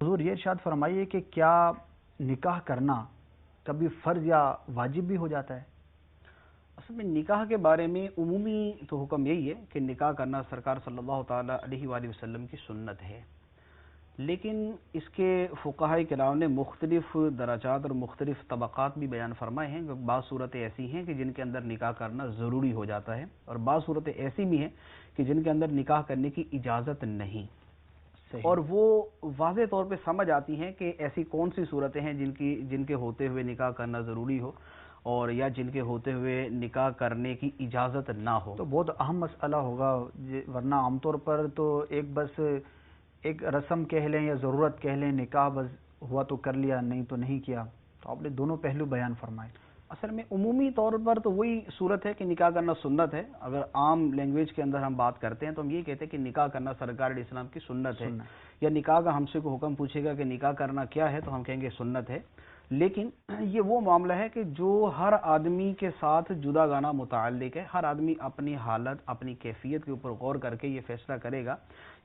حضور یہ ارشاد فرمائیے کہ کیا نکاح کرنا کبھی فرض یا واجب بھی ہو جاتا ہے؟ اصل میں نکاح کے بارے میں عمومی تو حکم یہی ہے کہ نکاح کرنا سرکار صلی اللہ تعالی علیہ وآلہ وسلم کی سنت ہے، لیکن اس کے فقہاء کرام نے مختلف درجات اور مختلف طبقات بھی بیان فرمائے ہیں۔ بعض صورتیں ایسی ہیں کہ جن کے اندر نکاح کرنا ضروری ہو جاتا ہے، اور بعض صورتیں ایسی بھی ہیں کہ جن کے اندر نکاح کرنے کی اجازت نہیں، اور وہ واضح طور پہ سمجھ آتی ہیں کہ ایسی کون سی صورتیں ہیں جن کے ہوتے ہوئے نکاح کرنا ضروری ہو، اور یا جن کے ہوتے ہوئے نکاح کرنے کی اجازت نہ ہو۔ تو بہت اہم مسئلہ ہوگا، ورنہ عام طور پر تو بس ایک رسم کہہ لیں یا ضرورت کہہ لیں، نکاح بس ہوا تو کر لیا، نہیں تو نہیں کیا۔ تو آپ نے دونوں پہلو بیان فرمائے۔ اصل میں عمومی طور پر تو وہی صورت ہے کہ نکاح کرنا سنت ہے۔ اگر عام لینگویج کے اندر ہم بات کرتے ہیں تو ہم یہ کہتے ہیں کہ نکاح کرنا سرکار علیہ السلام کی سنت ہے، یا نکاح کا ہم سے کوئی حکم پوچھے گا کہ نکاح کرنا کیا ہے تو ہم کہیں گے سنت ہے۔ لیکن یہ وہ معاملہ ہے کہ جو ہر آدمی کے ساتھ جدا گانا متعلق ہے، ہر آدمی اپنی حالت، اپنی کیفیت کے اوپر غور کر کے یہ فیصلہ کرے گا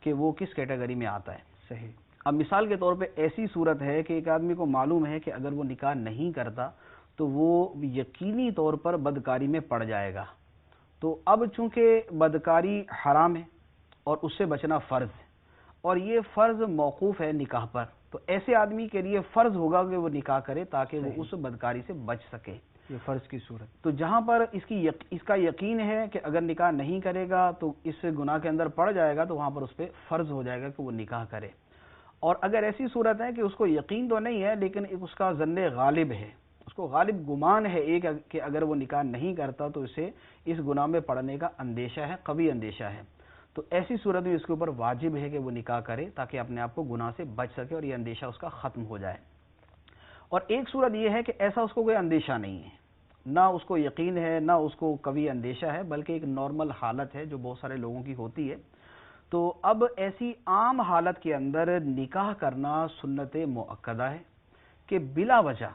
کہ وہ کس کیٹیگری میں آتا ہے۔ صحیح۔ اب مثال کے طور پہ ایسی صورت ہے کہ ایک آدمی کو معلوم ہے کہ اگر وہ نکاح نہیں کرتا تو وہ یقینی طور پر بدکاری میں پڑ جائے گا، تو اب چونکہ بدکاری حرام ہے اور اس سے بچنا فرض ہے، اور یہ فرض موقوف ہے نکاح پر، تو ایسے آدمی کے لیے فرض ہوگا کہ وہ نکاح کرے تاکہ وہ اس بدکاری سے بچ سکے۔ یہ فرض کی صورت۔ تو جہاں پر اس کا یقین ہے کہ اگر نکاح نہیں کرے گا تو اس گناہ کے اندر پڑ جائے گا، تو وہاں پر اس پہ فرض ہو جائے گا کہ وہ نکاح کرے۔ اور اگر ایسی صورت ہے کہ اس کو یقین تو نہیں ہے لیکن اس کا ظن غالب ہے، اس کو غالب گمان ہے ایک کہ اگر وہ نکاح نہیں کرتا تو اسے اس گناہ میں پڑنے کا اندیشہ ہے، قوی اندیشہ ہے، تو ایسی صورت میں اس کے اوپر واجب ہے کہ وہ نکاح کرے تاکہ اپنے آپ کو گناہ سے بچ سکے اور یہ اندیشہ اس کا ختم ہو جائے۔ اور ایک صورت یہ ہے کہ ایسا اس کو کوئی اندیشہ نہیں ہے، نہ اس کو یقین ہے، نہ اس کو قوی اندیشہ ہے، بلکہ ایک نارمل حالت ہے جو بہت سارے لوگوں کی ہوتی ہے۔ تو اب ایسی عام حالت کے اندر نکاح کرنا سنت مؤکدہ ہے کہ بلا وجہ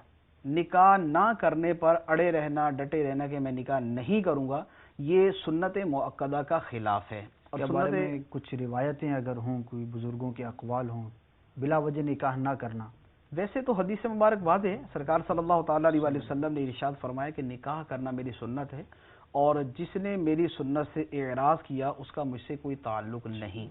نکاح نہ کرنے پر اڑے رہنا، ڈٹے رہنا کہ میں نکاح نہیں کروں گا، یہ سنت مؤکدہ کا خلاف ہے۔ اور بارے میں کچھ روایتیں اگر ہوں، کوئی بزرگوں کے اقوال ہوں، بلا وجہ نکاح نہ کرنا؟ ویسے تو حدیث مبارک واضح ہے، سرکار صلی اللہ تعالی علیہ وآلہ وسلم نے ارشاد فرمایا کہ نکاح کرنا میری سنت ہے، اور جس نے میری سنت سے اعراض کیا اس کا مجھ سے کوئی تعلق نہیں۔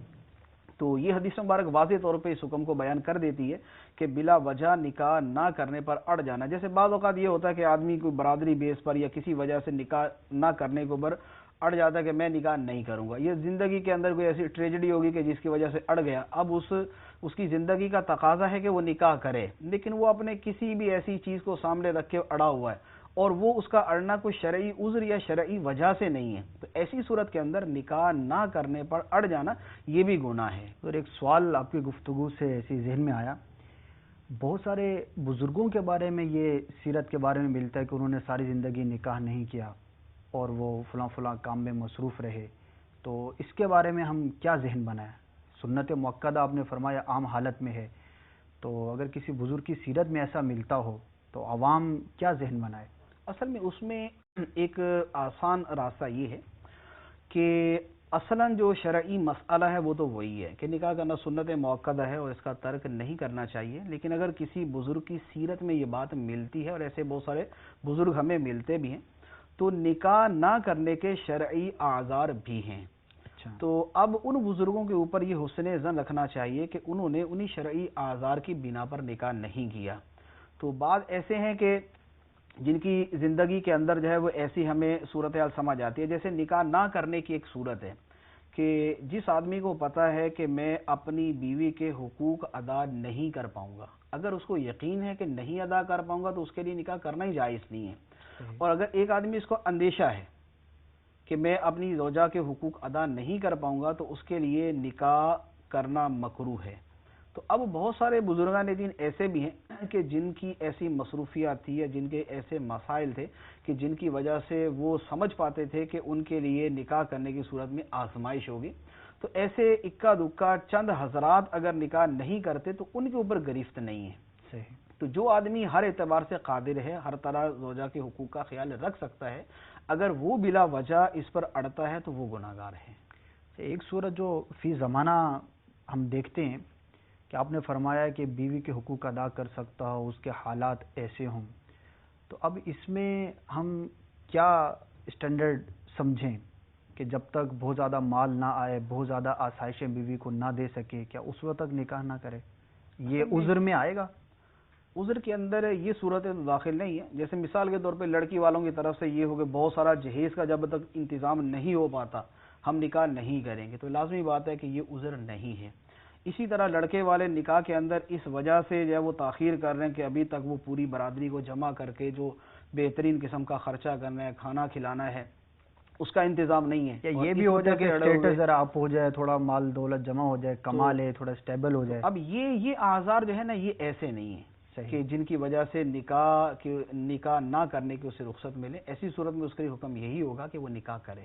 تو یہ حدیث مبارک واضح طور پہ اس حکم کو بیان کر دیتی ہے کہ بلا وجہ نکاح نہ کرنے پر اڑ جانا، جیسے بعض اوقات یہ ہوتا ہے کہ آدمی کوئی برادری بیس پر یا کسی وجہ سے نکاح نہ کرنے کے اوپر اڑ جاتا ہے کہ میں نکاح نہیں کروں گا، یہ زندگی کے اندر کوئی ایسی ٹریجڈی ہوگی کہ جس کی وجہ سے اڑ گیا، اب اس کی زندگی کا تقاضا ہے کہ وہ نکاح کرے، لیکن وہ اپنے کسی بھی ایسی چیز کو سامنے رکھ کے اڑا ہوا ہے، اور وہ اس کا اڑنا کوئی شرعی عذر یا شرعی وجہ سے نہیں ہے، تو ایسی صورت کے اندر نکاح نہ کرنے پر اڑ جانا یہ بھی گناہ ہے۔ اور ایک سوال آپ کی گفتگو سے ایسی ذہن میں آیا، بہت سارے بزرگوں کے بارے میں یہ سیرت کے بارے میں ملتا ہے کہ انہوں نے ساری زندگی نکاح نہیں کیا اور وہ فلاں فلاں کام میں مصروف رہے، تو اس کے بارے میں ہم کیا ذہن بنائیں؟ سنت مؤکدہ آپ نے فرمایا عام حالت میں ہے، تو اگر کسی بزرگ کی سیرت میں ایسا ملتا ہو تو عوام کیا ذہن بنائے؟ اصل میں اس میں ایک آسان راستہ یہ ہے کہ اصلاً جو شرعی مسئلہ ہے وہ تو وہی ہے کہ نکاح کرنا سنت مؤکدہ ہے اور اس کا ترک نہیں کرنا چاہیے، لیکن اگر کسی بزرگ کی سیرت میں یہ بات ملتی ہے، اور ایسے بہت سارے بزرگ ہمیں ملتے بھی ہیں، تو نکاح نہ کرنے کے شرعی اعذار بھی ہیں۔ تو اب ان بزرگوں کے اوپر یہ حسن ظن رکھنا چاہیے کہ انہوں نے انہی شرعی اعذار کی بنا پر نکاح نہیں کیا۔ تو بعض ایسے ہیں کہ جن کی زندگی کے اندر جو ہے وہ ایسی ہمیں صورتحال سمجھ آتی ہے، جیسے نکاح نہ کرنے کی ایک صورت ہے کہ جس آدمی کو پتہ ہے کہ میں اپنی بیوی کے حقوق ادا نہیں کر پاؤں گا، اگر اس کو یقین ہے کہ نہیں ادا کر پاؤں گا تو اس کے لیے نکاح کرنا ہی جائز نہیں ہے۔ اور اگر ایک آدمی اس کو اندیشہ ہے کہ میں اپنی زوجہ کے حقوق ادا نہیں کر پاؤں گا تو اس کے لیے نکاح کرنا مکروہ ہے۔ تو اب بہت سارے بزرگان دین ایسے بھی ہیں کہ جن کی ایسی مصروفیات تھی یا جن کے ایسے مسائل تھے کہ جن کی وجہ سے وہ سمجھ پاتے تھے کہ ان کے لیے نکاح کرنے کی صورت میں آزمائش ہوگی، تو ایسے اکا دکا چند حضرات اگر نکاح نہیں کرتے تو ان کے اوپر گرفت نہیں ہے۔ صحیح۔ تو جو آدمی ہر اعتبار سے قادر ہے، ہر طرح زوجہ کے حقوق کا خیال رکھ سکتا ہے، اگر وہ بلا وجہ اس پر اڑتا ہے تو وہ گناہگار ہے۔ ایک صورت جو فی زمانہ ہم دیکھتے ہیں کہ آپ نے فرمایا کہ بیوی کے حقوق ادا کر سکتا ہو اس کے حالات ایسے ہوں، تو اب اس میں ہم کیا اسٹینڈرڈ سمجھیں کہ جب تک بہت زیادہ مال نہ آئے، بہت زیادہ آسائشیں بیوی کو نہ دے سکے، کیا اس وقت تک نکاح نہ کرے؟ یہ عذر میں آئے گا؟ عذر کے اندر یہ صورت داخل نہیں ہے. جیسے مثال کے طور پہ لڑکی والوں کی طرف سے یہ ہو کہ بہت سارا جہیز کا جب تک انتظام نہیں ہو پاتا ہم نکاح نہیں کریں گے، تو لازمی بات ہے کہ یہ عذر نہیں ہے. اسی طرح لڑکے والے نکاح کے اندر اس وجہ سے جو ہے وہ تاخیر کر رہے ہیں کہ ابھی تک وہ پوری برادری کو جمع کر کے جو بہترین قسم کا خرچہ کرنا ہے، کھانا کھلانا ہے، اس کا انتظام نہیں ہے. یہ بھی ہوتا ہے کہ اسٹیٹس ذرا اپ ہو جائے، تھوڑا مال دولت جمع ہو جائے، کما لے، تھوڑا اسٹیبل ہو جائے. اب یہ اعذار جو ہے نا یہ ایسے نہیں ہیں کہ جن کی وجہ سے نکاح نہ کرنے کی اسے رخصت ملے. ایسی صورت میں اس کا حکم یہی ہوگا کہ وہ نکاح کرے.